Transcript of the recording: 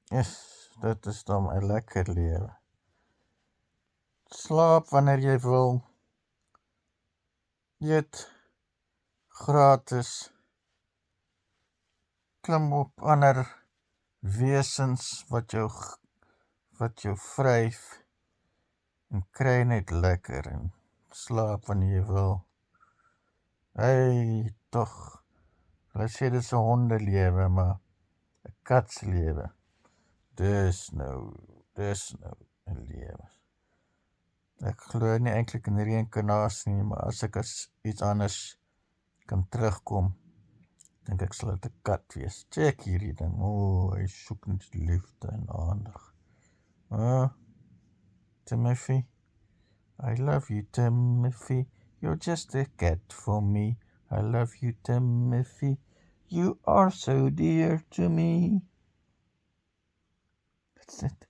Yes, dit is dan 'n lekker lewe. Slaap wanneer jy wil, eet gratis, klim op ander wesens wat jou vryf en kry net lekker en slaap wanneer jy wil. Hey, tog, hulle sê dis 'n hondelewe, maar 'n kat se lewe, dis nou 'n lewe. Ek glo nie eintlik in reïnkarnasie nie, maar as ek as iets anders kan terugkom, dink ek sal dit 'n kat wees. Check hierdie ding. Hy soek net liefde en aandag. Timothy, I love you, Timothy. You're just a cat for me. I love you, Timothy. You are so dear to me. That's it.